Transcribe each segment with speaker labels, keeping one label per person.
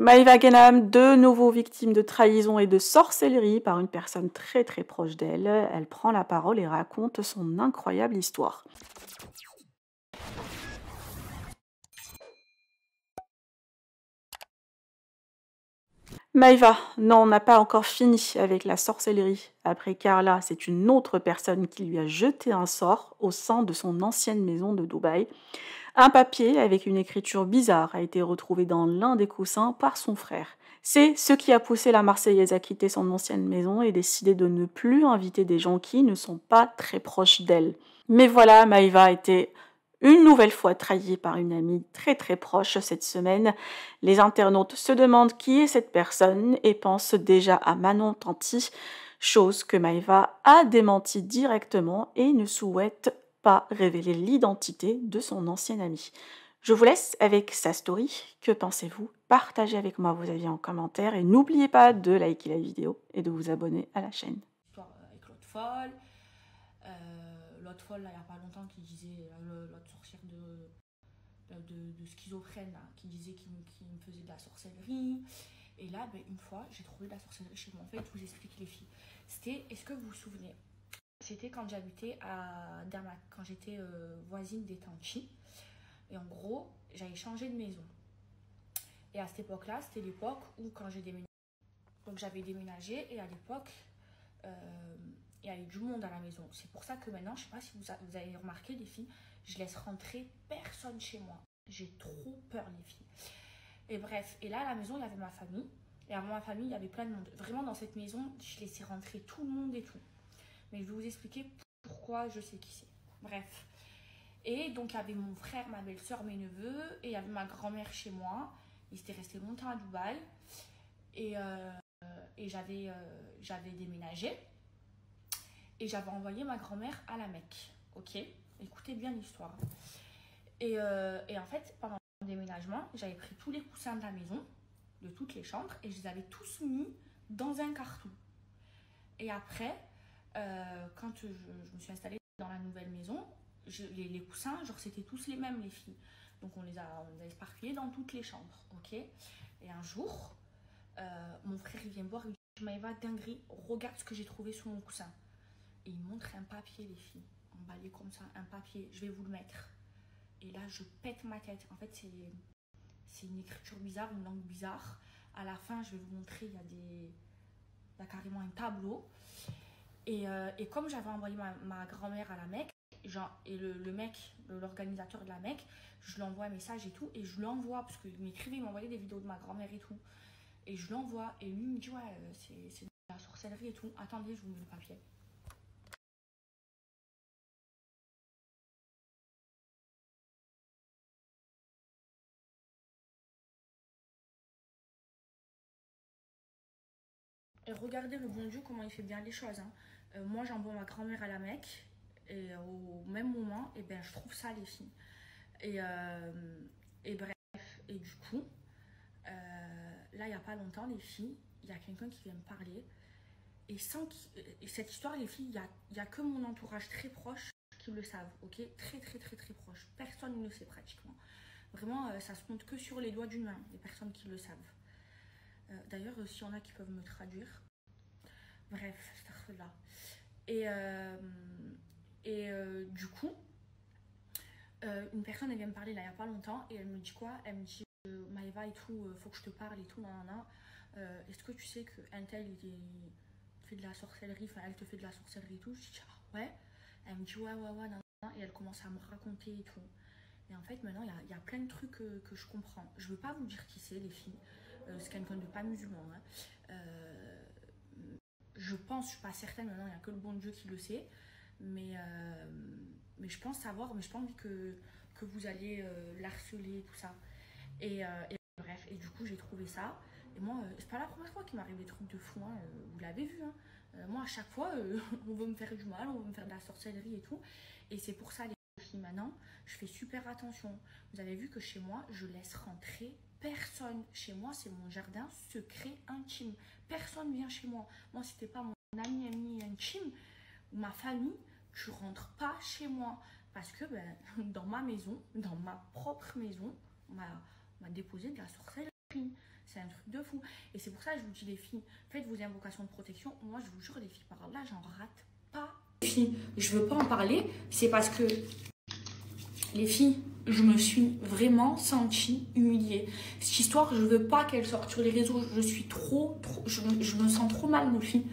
Speaker 1: Maïva Genam, de nouveau victime de trahison et de sorcellerie par une personne très proche d'elle. Elle prend la parole et raconte son incroyable histoire. Maïva, non, on n'a pas encore fini avec la sorcellerie. Après Carla, c'est une autre personne qui lui a jeté un sort au sein de son ancienne maison de Dubaï. Un papier avec une écriture bizarre a été retrouvé dans l'un des coussins par son frère. C'est ce qui a poussé la Marseillaise à quitter son ancienne maison et décider de ne plus inviter des gens qui ne sont pas très proches d'elle. Mais voilà, Maïva a été une nouvelle fois trahie par une amie très proche cette semaine. Les internautes se demandent qui est cette personne et pensent déjà à Manon Tanti, chose que Maïva a démenti directement et ne souhaite pas révéler l'identité de son ancienne amie. Je vous laisse avec sa story. Que pensez-vous? Partagez avec moi vos avis en commentaire et n'oubliez pas de liker la vidéo et de vous abonner à la chaîne.
Speaker 2: Avec l'autre folle. L'autre folle, là, il n'y a pas longtemps, qui disait, l'autre sorcière de schizophrène, là, qui disait qu'il me faisait de la sorcellerie. Et là, ben, une fois, j'ai trouvé de la sorcellerie chez moi. En fait, je vous explique les filles. C'était, est-ce que vous vous souvenez? C'était quand j'habitais à Damak, quand j'étais voisine des Tanchi. Et en gros, j'avais changé de maison. Et à cette époque-là, c'était l'époque où quand j'ai déménagé. Donc j'avais déménagé et à l'époque, il y avait du monde à la maison. C'est pour ça que maintenant, je ne sais pas si vous avez remarqué les filles, je laisse rentrer personne chez moi. J'ai trop peur les filles. Et bref, et là à la maison, il y avait ma famille. Et avant ma famille, il y avait plein de monde. Vraiment dans cette maison, je laissais rentrer tout le monde et tout. Mais je vais vous expliquer pourquoi je sais qui c'est. Bref. Et donc il y avait mon frère, ma belle-sœur, mes neveux. Et il y avait ma grand-mère chez moi. Ils étaient restés longtemps à Dubaï. Et j'avais déménagé et j'avais envoyé ma grand-mère à la Mecque. Ok, écoutez bien l'histoire. Et en fait, pendant le déménagement, j'avais pris tous les coussins de la maison, de toutes les chambres, et je les avais tous mis dans un carton. Et après, quand je me suis installée dans la nouvelle maison, les coussins, genre c'était tous les mêmes, les filles. Donc on les a éparpillés dans toutes les chambres. Ok. Et un jour, mon frère il vient me voir, il me dit Maïva, dinguerie, regarde ce que j'ai trouvé sur mon coussin. Et il montre un papier, les filles, emballé comme ça, un papier, je vais vous le mettre. Et là, je pète ma tête. En fait, c'est une écriture bizarre, une langue bizarre. À la fin, je vais vous montrer, il y a carrément un tableau. Et comme j'avais envoyé ma grand-mère à la Mecque, genre, et le mec, l'organisateur de la Mecque, je lui envoie un message et tout, et je lui envoie, parce qu'il m'écrivait, il m'envoyait des vidéos de ma grand-mère et tout. Et je l'envoie et lui me dit ouais c'est de la sorcellerie et tout. Attendez, je vous mets le papier. Et regardez le bon Dieu comment il fait bien les choses. Hein. Moi j'envoie ma grand-mère à la Mecque et au même moment et ben je trouve ça les filles. Et bref, et du coup là il n'y a pas longtemps les filles, il y a quelqu'un qui vient me parler. Et cette histoire, les filles, il y a que mon entourage très proche qui le savent, ok? Très proche. Personne ne le sait pratiquement. Vraiment, ça se compte que sur les doigts d'une main, les personnes qui le savent. D'ailleurs, s'il y en a qui peuvent me traduire. Bref, c'est là. Du coup, une personne, elle vient me parler là, il n'y a pas longtemps, et elle me dit quoi? Elle me dit, Maëva et tout, faut que je te parle et tout, nanana. Est-ce que tu sais qu'un tel, il fait de la sorcellerie, enfin elle te fait de la sorcellerie et tout. Je dis ah ouais. Elle me dit ouais nan, et elle commence à me raconter et tout. Et en fait maintenant il y a plein de trucs que je comprends. Je veux pas vous dire qui c'est les filles. C'est quelqu'un de pas musulman. Hein. Je pense, je suis pas certaine maintenant, il n'y a que le bon Dieu qui le sait. Mais je pense savoir, mais je pas envie que vous alliez l'harceler tout ça. Et bref, et du coup j'ai trouvé ça. Et moi, c'est pas la première fois qu'il m'arrive des trucs de fou, hein, vous l'avez vu. Hein. Moi, à chaque fois, on veut me faire du mal, on veut me faire de la sorcellerie et tout. Et c'est pour ça, les filles, maintenant, je fais super attention. Vous avez vu que chez moi, je laisse rentrer personne. Chez moi, c'est mon jardin secret intime. Personne vient chez moi. Moi, si t'es pas mon ami intime ou ma famille, tu rentres pas chez moi. Parce que ben, dans ma maison, dans ma propre maison, on m'a déposé de la sorcellerie. C'est un truc de fou. Et c'est pour ça que je vous dis, les filles, faites vos invocations de protection. Moi, je vous jure, les filles, par là, j'en rate pas. Les filles, je veux pas en parler, c'est parce que les filles, je me suis vraiment sentie humiliée. Cette histoire, je veux pas qu'elle sorte sur les réseaux. Je suis je me sens trop mal, mes filles.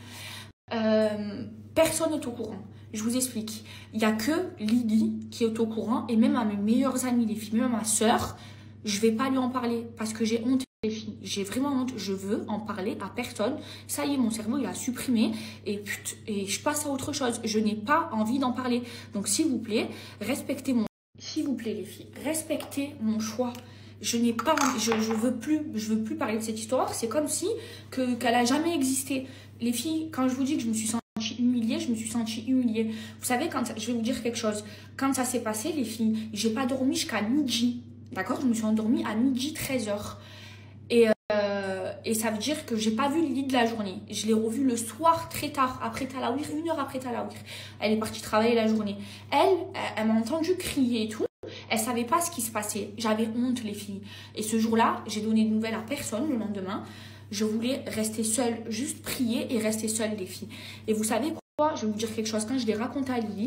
Speaker 2: Personne n'est au courant. Je vous explique. Il n'y a que Lydie qui est au courant, et même à mes meilleures amies, les filles, même à ma soeur, je vais pas lui en parler parce que j'ai honte, les filles. J'ai vraiment honte. Je veux en parler à personne. Ça y est, mon cerveau, il a supprimé et je passe à autre chose. Je n'ai pas envie d'en parler. Donc, s'il vous plaît, respectez mon... S'il vous plaît, les filles, respectez mon choix. Je n'ai pas... Je veux plus parler de cette histoire. C'est comme si qu'elle a jamais existé. Les filles, quand je vous dis que je me suis sentie humiliée, je me suis sentie humiliée. Vous savez, je vais vous dire quelque chose. Quand ça s'est passé, les filles, j'ai pas dormi jusqu'à midi. D'accord? Je me suis endormie à midi 13h. Et ça veut dire que j'ai pas vu Lydie de la journée. Je l'ai revue le soir très tard, après Talawir, 1 heure après Talawir. Elle est partie travailler la journée. Elle m'a entendu crier et tout. Elle savait pas ce qui se passait. J'avais honte, les filles. Et ce jour-là, j'ai donné de nouvelles à personne le lendemain. Je voulais rester seule, juste prier et rester seule, les filles. Et vous savez quoi? Je vais vous dire quelque chose. Quand je l'ai raconté à Lily,